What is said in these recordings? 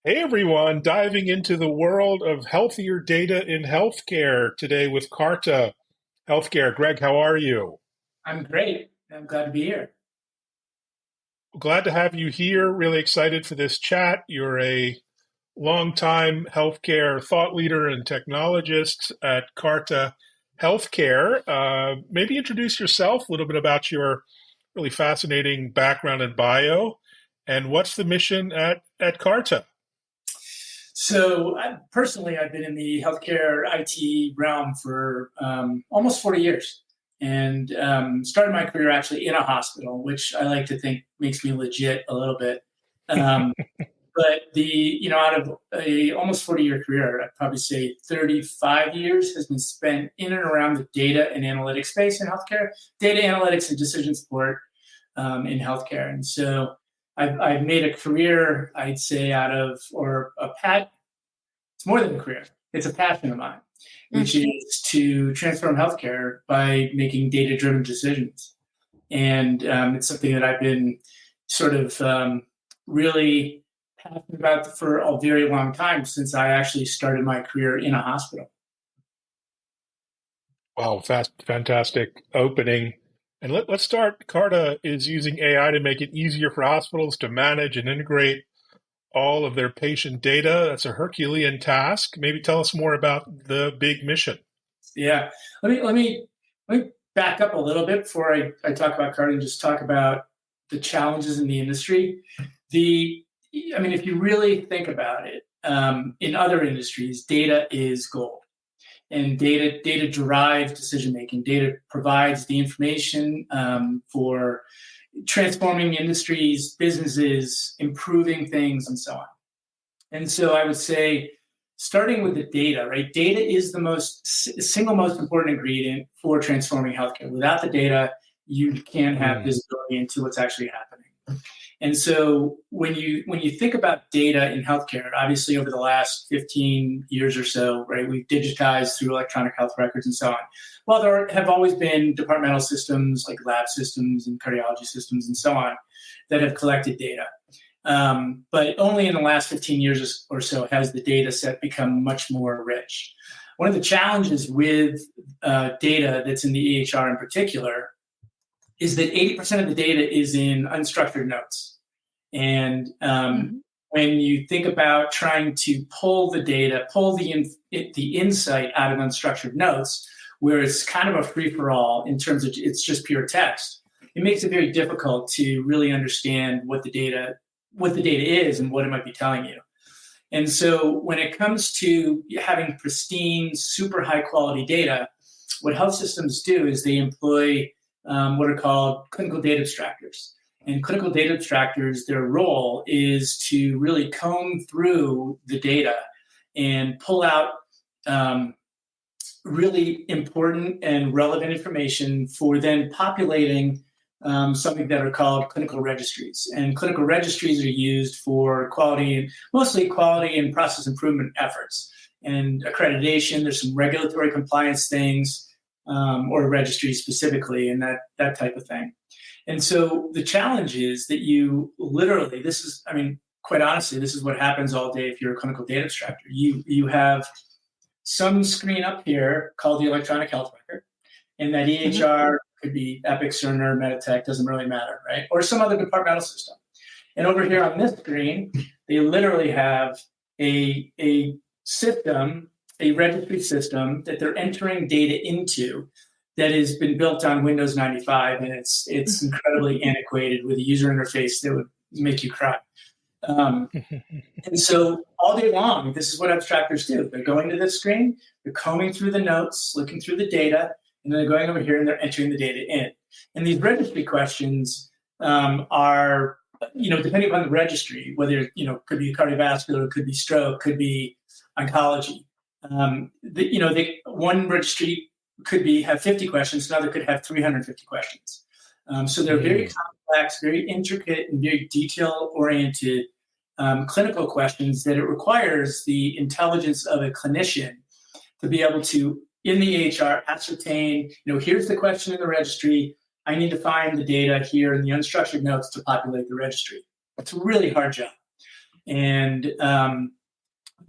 Hey everyone, diving into the world of healthier data in healthcare today with Carta Healthcare. Greg, how are you? I'm great. I'm glad to be here. Glad to have you here. Really excited for this chat. You're a longtime healthcare thought leader and technologist at Carta Healthcare. Maybe introduce yourself, a little bit about your really fascinating background and bio, and what's the mission at Carta? Personally, I've been in the healthcare IT realm for almost 40 years and started my career actually in a hospital, which I like to think makes me legit a little bit. Um, but out of a almost 40-year career, I'd probably say 35 years has been spent in and around the data and analytics space in healthcare, data analytics and decision support in healthcare. And so I've made a career, I'd say, out of, or a pat. It's more than a career. It's a passion of mine, which is to transform healthcare by making data-driven decisions. And it's something that I've been sort of really passionate about for a very long time since I actually started my career in a hospital. Wow, fantastic opening. And let's start. Carta is using AI to make it easier for hospitals to manage and integrate all of their patient data. That's a Herculean task. Maybe tell us more about the big mission. Yeah, let me back up a little bit before I talk about Carta and just talk about the challenges in the industry. The if you really think about it, in other industries, data is gold, and data drives decision making. Data provides the information for transforming industries, businesses, improving things, and so on. And so I would say, starting with the data, right? Data is the single most important ingredient for transforming healthcare. Without the data, you can't have Mm. visibility into what's actually happening. And so when you think about data in healthcare, obviously over the last 15 years or so, right, we've digitized through electronic health records and so on. Well, there have always been departmental systems like lab systems and cardiology systems and so on that have collected data. But only in the last 15 years or so has the data set become much more rich. One of the challenges with data that's in the EHR in particular is that 80% of the data is in unstructured notes. And when you think about trying to pull the data, pull the insight out of unstructured notes, where it's kind of a free-for-all in terms of it's just pure text, it makes it very difficult to really understand what the data is and what it might be telling you. And so when it comes to having pristine, super high quality data, what health systems do is they employ what are called clinical data abstractors. And clinical data abstractors, their role is to really comb through the data and pull out really important and relevant information for then populating something that are called clinical registries. And clinical registries are used for mostly quality and process improvement efforts and accreditation. There's some regulatory compliance things, or registries specifically, and that type of thing. And so the challenge is that you literally, quite honestly, this is what happens all day if you're a clinical data abstractor. You have some screen up here called the electronic health record, and that EHR could be Epic, Cerner, Meditech, doesn't really matter, right? Or some other departmental system. And over here on this screen, they literally have a system, a registry system that they're entering data into that has been built on Windows 95, and it's incredibly antiquated with a user interface that would make you cry. And so all day long, this is what abstractors do. They're going to this screen, they're combing through the notes, looking through the data, and then they're going over here and they're entering the data in. And these registry questions are, depending upon the registry, whether, could be cardiovascular, could be stroke, could be oncology. One registry could have 50 questions, another could have 350 questions. So they're very complex, very intricate, and very detail-oriented clinical questions that it requires the intelligence of a clinician to be able to, in the EHR, ascertain, here's the question in the registry. I need to find the data here in the unstructured notes to populate the registry. It's a really hard job. And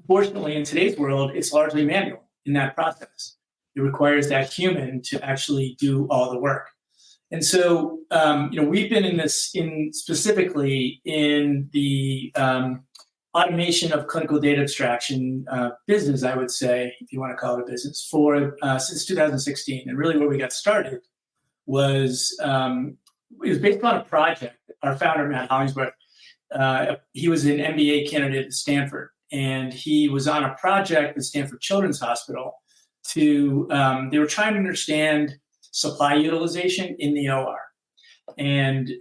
fortunately, in today's world, it's largely manual in that process. It requires that human to actually do all the work. And so, we've been specifically in the automation of clinical data abstraction business, I would say, if you want to call it a business, for since 2016. And really where we got started was, it was based on a project. Our founder, Matt Hollingsworth, he was an MBA candidate at Stanford, and he was on a project at Stanford Children's Hospital they were trying to understand supply utilization in the OR. And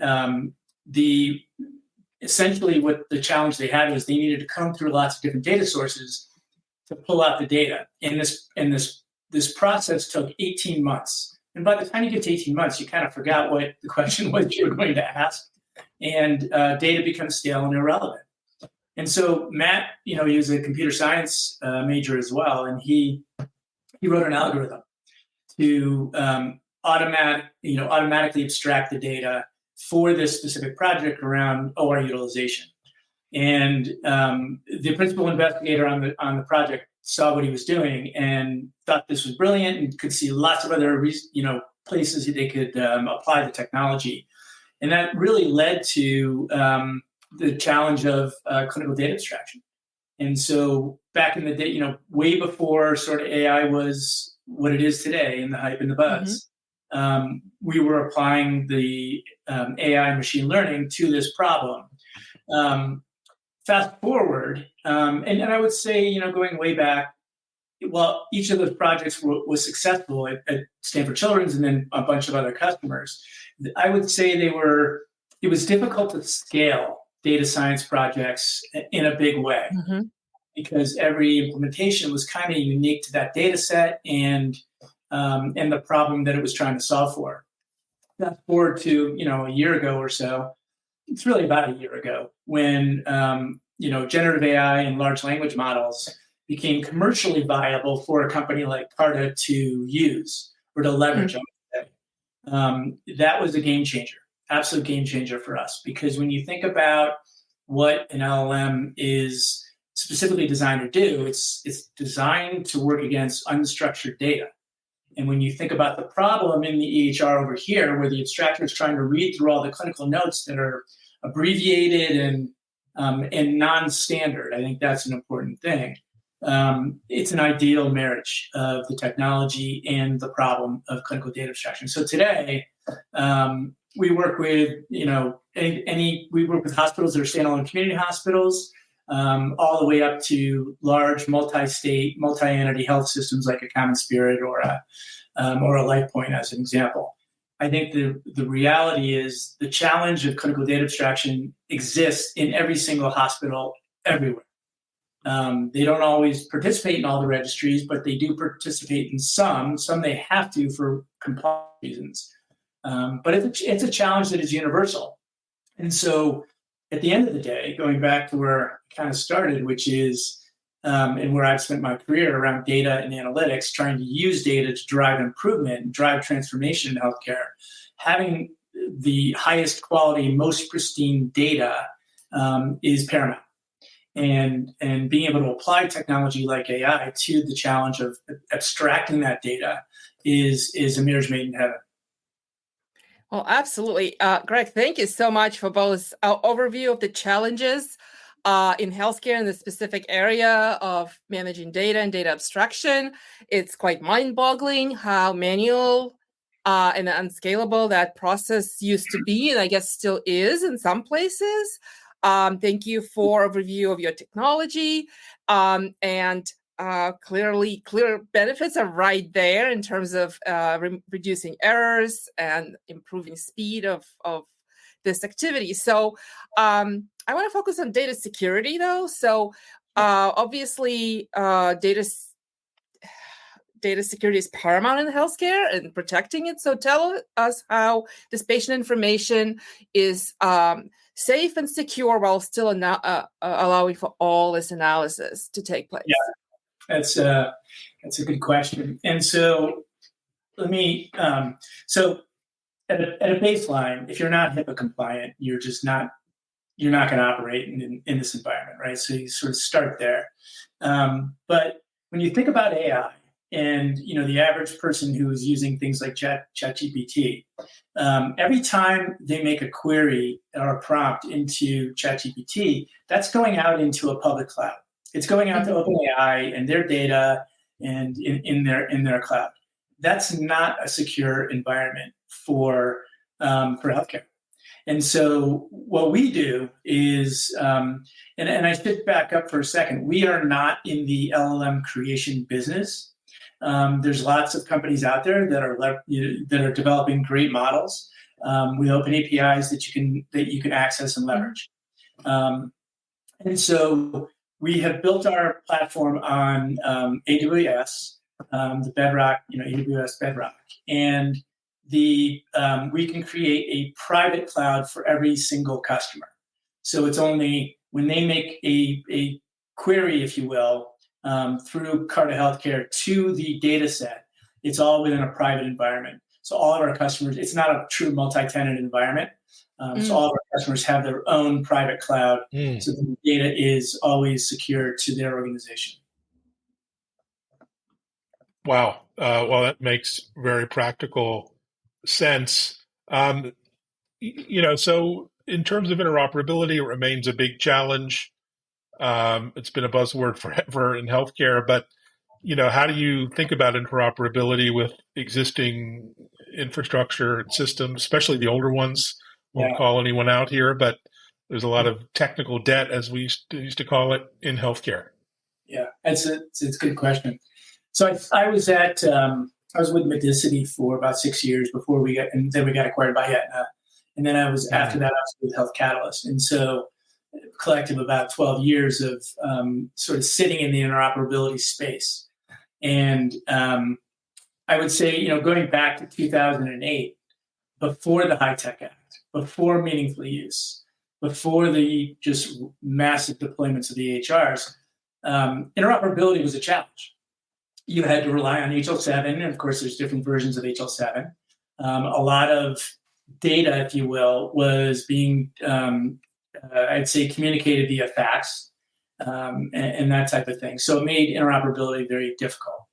essentially what the challenge they had was they needed to come through lots of different data sources to pull out the data. And this process took 18 months. And by the time you get to 18 months, you kind of forgot what the question was you were going to ask. And data becomes stale and irrelevant. And so Matt, he was a computer science major as well. And he wrote an algorithm to automatically abstract the data for this specific project around OR utilization. And the principal investigator on the project saw what he was doing and thought this was brilliant and could see lots of other places that they could apply the technology. And that really led to the challenge of clinical data abstraction. And so back in the day, way before sort of AI was what it is today and the hype and the buzz, we were applying the AI and machine learning to this problem. Fast forward, and I would say, going way back, well, each of those projects was successful at Stanford Children's and then a bunch of other customers. I would say it was difficult to scale data science projects in a big way because every implementation was kind of unique to that data set and the problem that it was trying to solve for. Fast forward to, a year ago or so, it's really about a year ago when, generative AI and large language models became commercially viable for a company like Carta to use or to leverage. That was a game changer, absolute game changer for us, because when you think about what an LLM is specifically designed to do, it's designed to work against unstructured data. And when you think about the problem in the EHR over here, where the abstractor is trying to read through all the clinical notes that are abbreviated and non-standard, I think that's an important thing. It's an ideal marriage of the technology and the problem of clinical data abstraction. So today, we work with we work with hospitals that are standalone community hospitals, all the way up to large multi-state, multi-entity health systems like a Common Spirit or a LifePoint, as an example. I think the reality is the challenge of clinical data abstraction exists in every single hospital everywhere. They don't always participate in all the registries, but they do participate in some. Some they have to for compliance reasons. But it's a challenge that is universal. And so at the end of the day, going back to where I kind of started, which is, and where I've spent my career around data and analytics, trying to use data to drive improvement and drive transformation in healthcare, having the highest quality, most pristine data is paramount. And being able to apply technology like AI to the challenge of abstracting that data is a marriage made in heaven. Well, absolutely. Greg, thank you so much for both our overview of the challenges in healthcare in the specific area of managing data and data abstraction. It's quite mind-boggling how manual and unscalable that process used to be, and I guess still is in some places. Thank you for a review of your technology. And clear benefits are right there in terms of reducing errors and improving speed of this activity. So I want to focus on data security, though. So obviously, data security is paramount in healthcare and protecting it. So tell us how this patient information is safe and secure while still allowing for all this analysis to take place. Yeah, that's a good question. And so let me, so at a baseline, if you're not HIPAA compliant, you're not going to operate in this environment, right? So you sort of start there. But when you think about AI, and the average person who is using things like ChatGPT, every time they make a query or a prompt into ChatGPT, that's going out into a public cloud. It's going out to OpenAI and their data and in their cloud. That's not a secure environment for healthcare. And so what we do is, and I should back up for a second, we are not in the LLM creation business. There's lots of companies out there that are developing great models with open APIs that you can access and leverage. And so we have built our platform on AWS, the Bedrock, AWS Bedrock, and we can create a private cloud for every single customer. So it's only when they make a query, if you will, through Carta Healthcare to the data set, it's all within a private environment. So all of our customers, it's not a true multi-tenant environment. So all of our customers have their own private cloud. So the data is always secure to their organization. Wow. Well, that makes very practical sense. So in terms of interoperability, it remains a big challenge. It's been a buzzword forever in healthcare, but how do you think about interoperability with existing infrastructure and systems, especially the older ones? Won't call anyone out here, but there's a lot of technical debt, as we used to call it, in healthcare. Yeah, it's a good question. So I was with Medicity for about 6 years before and then we got acquired by Aetna, and then after that I was with Health Catalyst, and so collective about 12 years of sort of sitting in the interoperability space. And I would say, going back to 2008, before the HITECH Act, before meaningful use, before the just massive deployments of the EHRs, interoperability was a challenge. You had to rely on HL7, and of course there's different versions of HL7. A lot of data, if you will, was being I'd say communicated via fax and that type of thing. So it made interoperability very difficult.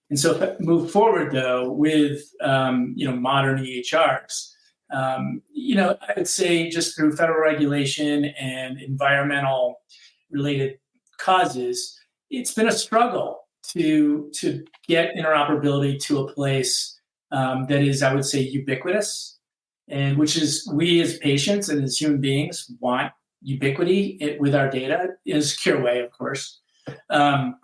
And so if I move forward though with modern EHRs, I would say just through federal regulation and environmental related causes, it's been a struggle to get interoperability to a place that is, I would say, ubiquitous. And which is we as patients and as human beings want ubiquity with our data in a secure way, of course. And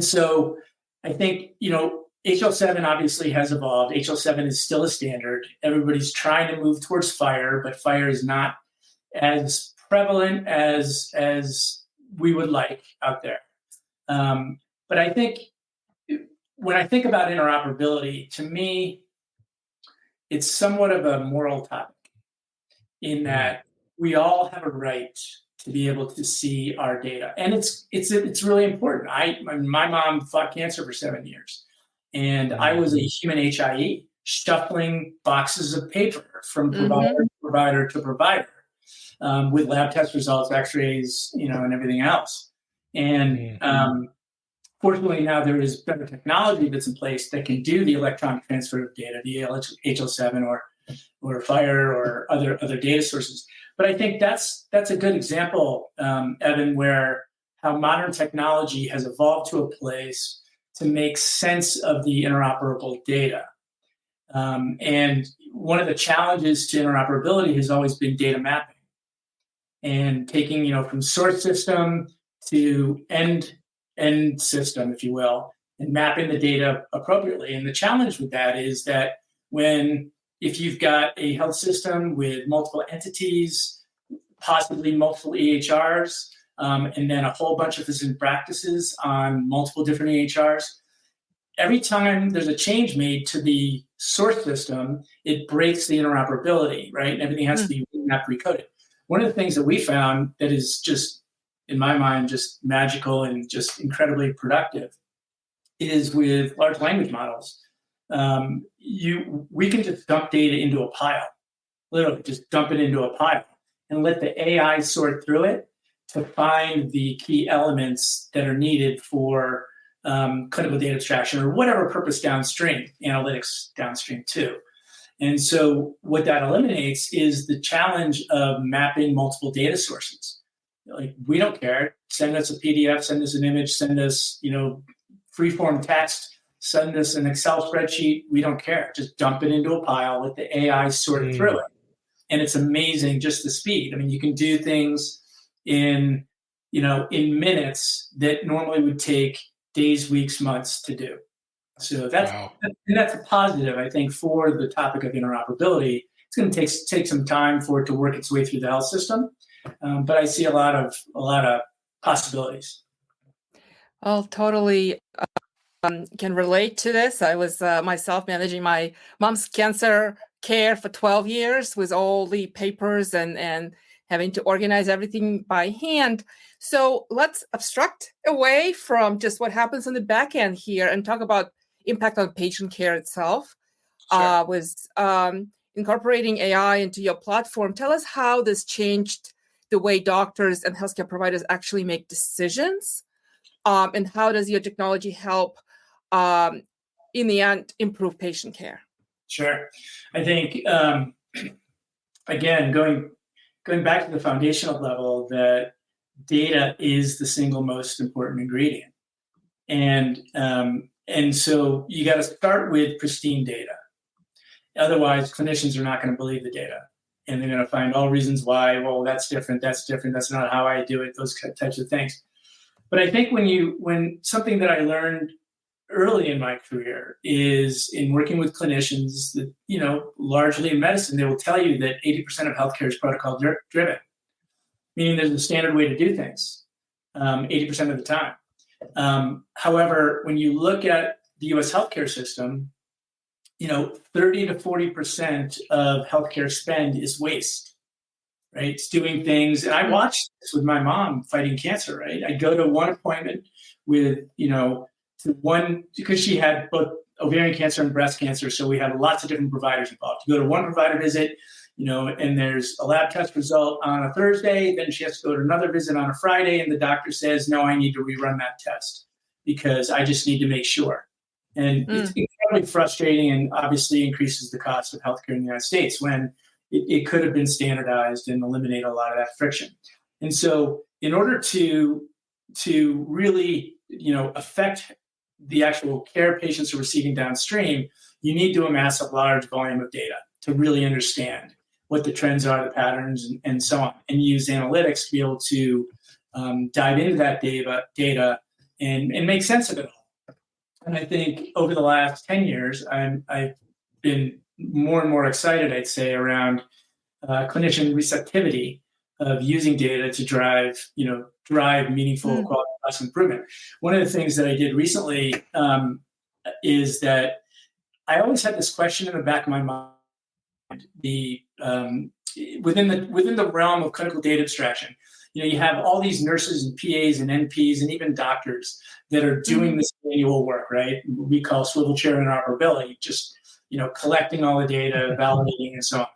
so I think, HL7 obviously has evolved. HL7 is still a standard. Everybody's trying to move towards FHIR, but FHIR is not as prevalent as we would like out there. But I think when I think about interoperability, to me, it's somewhat of a moral topic in that we all have a right to be able to see our data. And it's really important. My mom fought cancer for 7 years, and I was a human HIE, shuffling boxes of paper from provider to provider with lab test results, x-rays, and everything else. And fortunately, now there is better technology that's in place that can do the electronic transfer of data, the HL7 or FHIR or other data sources. But I think that's a good example, Evan, where how modern technology has evolved to a place to make sense of the interoperable data. And one of the challenges to interoperability has always been data mapping and taking, from source system to end system, if you will, and mapping the data appropriately. And the challenge with that is that if you've got a health system with multiple entities, possibly multiple EHRs, and then a whole bunch of physician practices on multiple different EHRs, every time there's a change made to the source system, it breaks the interoperability, right? And everything has to be recoded. One of the things that we found that is just, in my mind, just magical and just incredibly productive is with large language models. We can just dump data into a pile, literally just dump it into a pile and let the AI sort through it. to find the key elements that are needed for clinical data abstraction or whatever purpose downstream, analytics downstream too. And so what that eliminates is the challenge of mapping multiple data sources. Like, we don't care. Send us a PDF, send us an image, send us, free-form text, send us an Excel spreadsheet. We don't care. Just dump it into a pile, let the AI sort through it. And it's amazing just the speed. I mean, you can do things in minutes that normally would take days, weeks, months to do. So that's a positive, I think, for the topic of interoperability. It's going to take some time for it to work its way through the health system, but I see a lot of possibilities. I'll totally can relate to this. I was myself managing my mom's cancer care for 12 years with all the papers and having to organize everything by hand. So let's abstract away from just what happens on the back end here and talk about impact on patient care itself. Sure. With incorporating AI into your platform, tell us how this changed the way doctors and healthcare providers actually make decisions, and how does your technology help, in the end, improve patient care? Sure. I think, again, going back to the foundational level, that data is the single most important ingredient. And so you got to start with pristine data. Otherwise, clinicians are not going to believe the data. And they're going to find all reasons why, well, that's different, that's not how I do it, those types of things. But I think when something that I learned early in my career is in working with clinicians that, largely in medicine, they will tell you that 80% of healthcare is protocol driven, meaning there's a standard way to do things 80% of the time. However, when you look at the US healthcare system, 30 to 40% of healthcare spend is waste, right? It's doing things, and I watched this with my mom fighting cancer, right? I'd go to one appointment with, because she had both ovarian cancer and breast cancer, so we had lots of different providers involved. You go to one provider visit, and there's a lab test result on a Thursday, then she has to go to another visit on a Friday, and the doctor says, no, I need to rerun that test because I just need to make sure. And it's incredibly frustrating and obviously increases the cost of healthcare in the United States when it could have been standardized and eliminate a lot of that friction. And so in order to really, affect the actual care patients are receiving downstream, you need to amass a large volume of data to really understand what the trends are, the patterns, and so on, and use analytics to be able to dive into that data and make sense of it all. And I think over the last 10 years, I've been more and more excited, I'd say, around clinician receptivity of using data to drive meaningful quality cost improvement. One of the things that I did recently is that I always had this question in the back of my mind: within the realm of clinical data abstraction, you have all these nurses and PAs and NPs and even doctors that are doing this manual work, right? We call swivel chair interoperability, just collecting all the data, validating, and so on.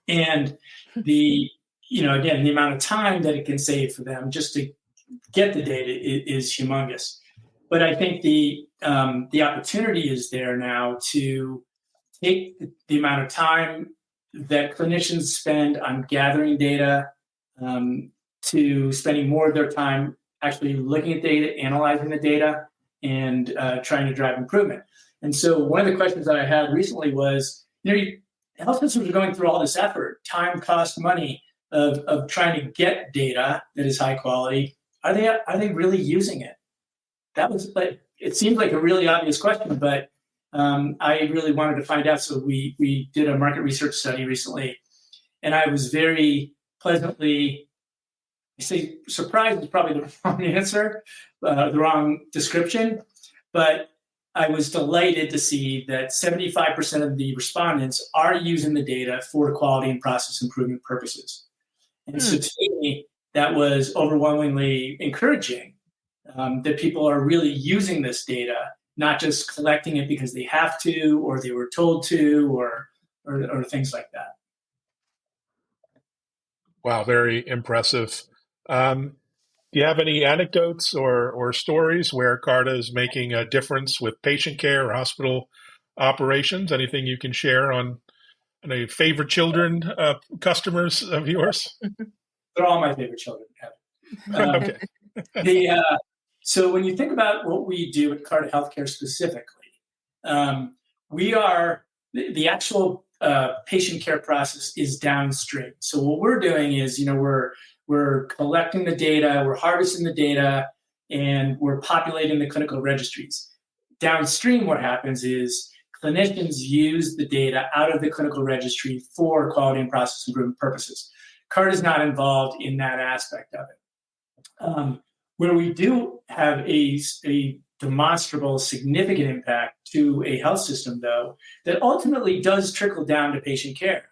And again, the amount of time that it can save for them just to get the data is humongous. But I think the opportunity is there now to take the amount of time that clinicians spend on gathering data to spending more of their time actually looking at data, analyzing the data, and trying to drive improvement. And so one of the questions that I had recently was, health systems are going through all this effort, time, cost, money, of trying to get data that is high quality. Are they really using it? It seems like a really obvious question, but I really wanted to find out. So we did a market research study recently, and I was very pleasantly, I say surprised is probably the wrong answer, the wrong description, but I was delighted to see that 75% of the respondents are using the data for quality and process improvement purposes. And so to me, that was overwhelmingly encouraging, that people are really using this data, not just collecting it because they have to, or they were told to, or things like that. Wow, very impressive. Do you have any anecdotes or stories where Carta is making a difference with patient care or hospital operations? Anything you can share on any favorite children, customers of yours? They're all my favorite children. Okay. So when you think about what we do at Carta Healthcare specifically, we are the actual patient care process is downstream. So what we're doing is, we're collecting the data, we're harvesting the data, and we're populating the clinical registries. Downstream, what happens is clinicians use the data out of the clinical registry for quality and process improvement purposes. Carta is not involved in that aspect of it. Where we do have a demonstrable, significant impact to a health system, though, that ultimately does trickle down to patient care,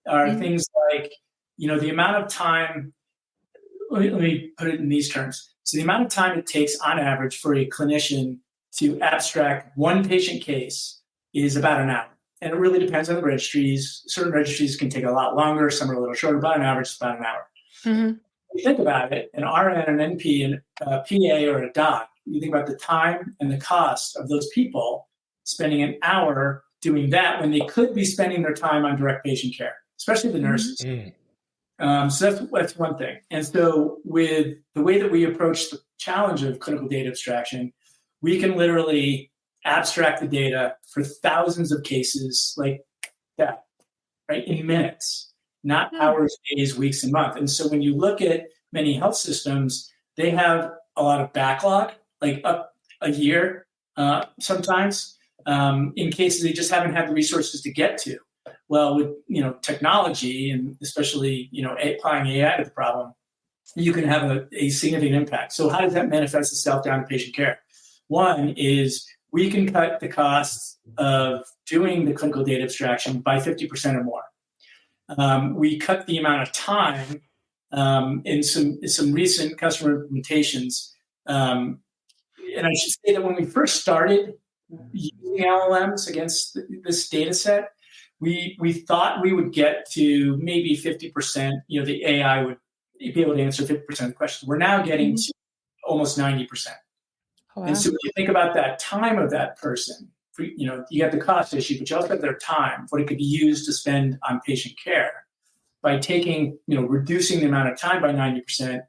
are things like, the amount of time. Let me put it in these terms. So the amount of time it takes on average for a clinician to abstract one patient case is about an hour. And it really depends on the registries. Certain registries can take a lot longer. Some are a little shorter, but on average, it's about an hour. Mm-hmm. If you think about it, an RN, an NP, and a PA or a doc, you think about the time and the cost of those people spending an hour doing that when they could be spending their time on direct patient care, especially the nurses. Mm-hmm. So that's one thing. And so with the way that we approach the challenge of clinical data abstraction, we can literally abstract the data for thousands of cases like that, right, in minutes, not hours, days, weeks, and months. And so when you look at many health systems, they have a lot of backlog, like up a year sometimes, in cases they just haven't had the resources to get to. Well, with technology and especially applying AI to the problem, you can have a significant impact. So how does that manifest itself down to patient care? One is we can cut the costs of doing the clinical data abstraction by 50% or more. We cut the amount of time in some recent customer implementations. And I should say that when we first started using LLMs against this data set, we thought we would get to maybe 50%, the AI would be able to answer 50% of the questions. We're now getting to almost 90%. Oh, wow. And so when you think about that time of that person, you got the cost issue, but you also have their time, what it could be used to spend on patient care. By taking, reducing the amount of time by 90%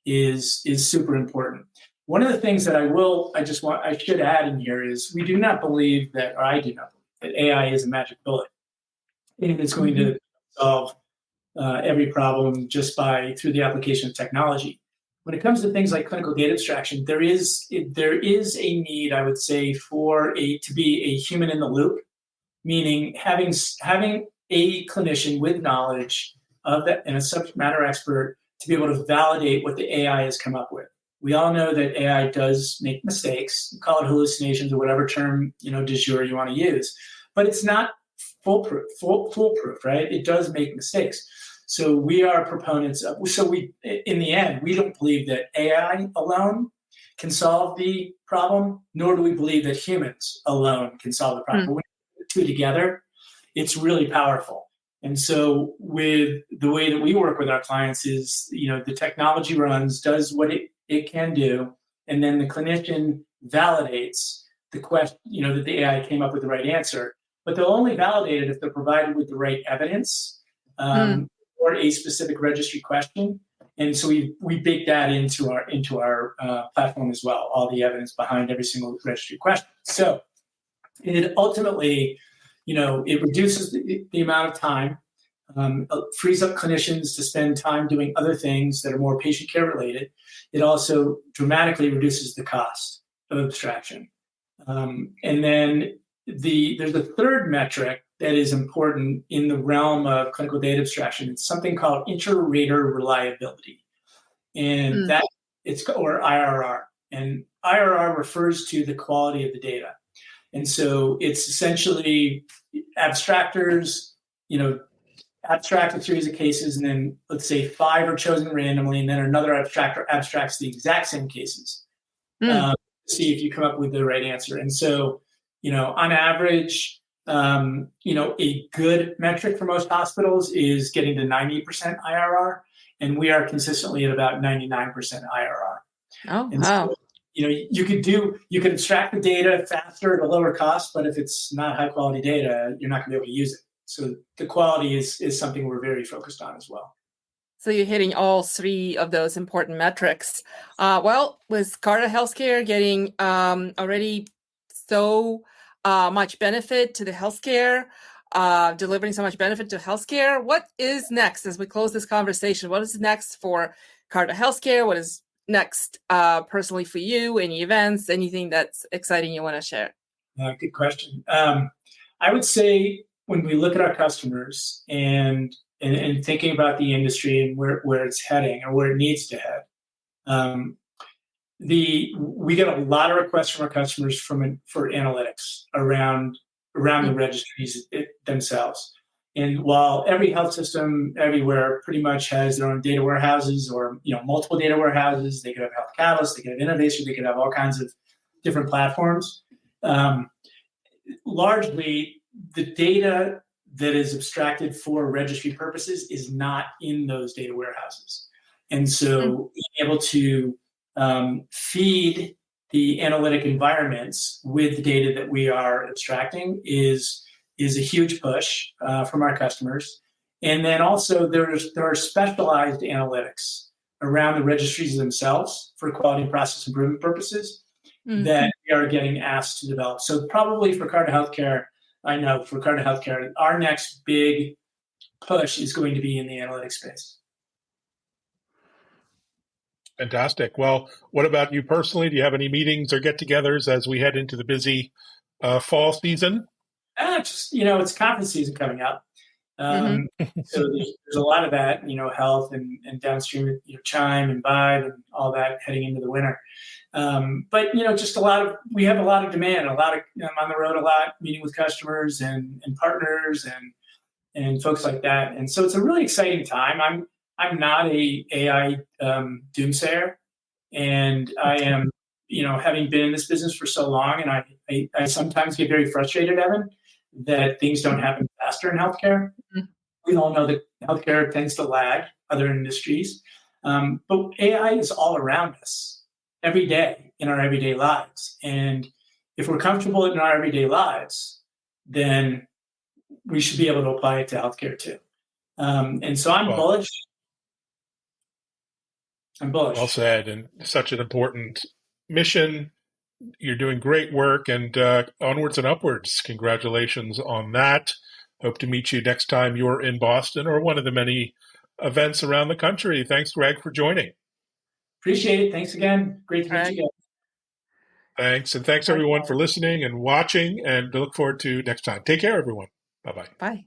is super important. One of the things that I should add in here is we do not believe that, or I do not believe that AI is a magic bullet. And it's going to solve every problem just through the application of technology. When it comes to things like clinical data abstraction, there is a need, I would say, to be a human in the loop, meaning having a clinician with knowledge of that and a subject matter expert to be able to validate what the AI has come up with. We all know that AI does make mistakes, call it hallucinations or whatever term du jour you want to use, but it's not foolproof, right? It does make mistakes. So we are proponents of, in the end, we don't believe that AI alone can solve the problem, nor do we believe that humans alone can solve the problem. But when you put the two together, it's really powerful. And so with the way that we work with our clients is, the technology does what it can do, and then the clinician validates the question, that the AI came up with the right answer. But they'll only validate it if they're provided with the right evidence or a specific registry question. And so we bake that into our platform as well, all the evidence behind every single registry question. So it ultimately, it reduces the amount of time, frees up clinicians to spend time doing other things that are more patient care related. It also dramatically reduces the cost of abstraction. And then there's a third metric that is important in the realm of clinical data abstraction. It's something called inter-rater reliability. And or IRR. And IRR refers to the quality of the data. And so it's essentially abstractors, abstract a series of cases, and then let's say 5 are chosen randomly, and then another abstractor abstracts the exact same cases to see if you come up with the right answer. And so, on average, a good metric for most hospitals is getting to 90% IRR. and we are consistently at about 99% IRR. Oh, And wow. so, you can extract the data faster at a lower cost, but if it's not high quality data, you're not going to be able to use it. So the quality is something we're very focused on as well. So you're hitting all three of those important metrics. Well, with Carta Healthcare getting already so much benefit to the healthcare, delivering so much benefit to healthcare, what is next as we close this conversation? What is next for Carta Healthcare? What is next personally for you? Any events, anything that's exciting you want to share? Good question. I would say when we look at our customers and thinking about the industry and where it's heading or where it needs to head, we get a lot of requests from our customers for analytics around the registries themselves. And while every health system everywhere pretty much has their own data warehouses or multiple data warehouses, they could have Health Catalyst, they could have Innovation, they could have all kinds of different platforms. Largely, the data that is abstracted for registry purposes is not in those data warehouses. And so being able to feed the analytic environments with the data that we are abstracting is a huge push from our customers. And then also there are specialized analytics around the registries themselves for quality and process improvement purposes that we are getting asked to develop. So probably for Carta Healthcare, our next big push is going to be in the analytics space. Fantastic. Well, what about you personally? Do you have any meetings or get-togethers as we head into the busy fall season? It's conference season coming up. So there's a lot of that, health and downstream, Chime and Vibe and all that heading into the winter. But we have a lot of demand, I'm on the road a lot, meeting with customers and partners and folks like that. And so it's a really exciting time. I'm not a AI doomsayer, and I am, having been in this business for so long, and I sometimes get very frustrated, Evan, that things don't happen faster in healthcare. We all know that healthcare tends to lag other industries, but AI is all around us every day in our everyday lives. And if we're comfortable in our everyday lives, then we should be able to apply it to healthcare too. And so I'm bullish. Well said, and such an important mission. You're doing great work, and onwards and upwards. Congratulations on that. Hope to meet you next time you're in Boston or one of the many events around the country. Thanks, Greg, for joining. Appreciate it. Thanks again. Great to meet you guys. Thanks, and thanks everyone for listening and watching, and look forward to next time. Take care, everyone. Bye-bye. Bye.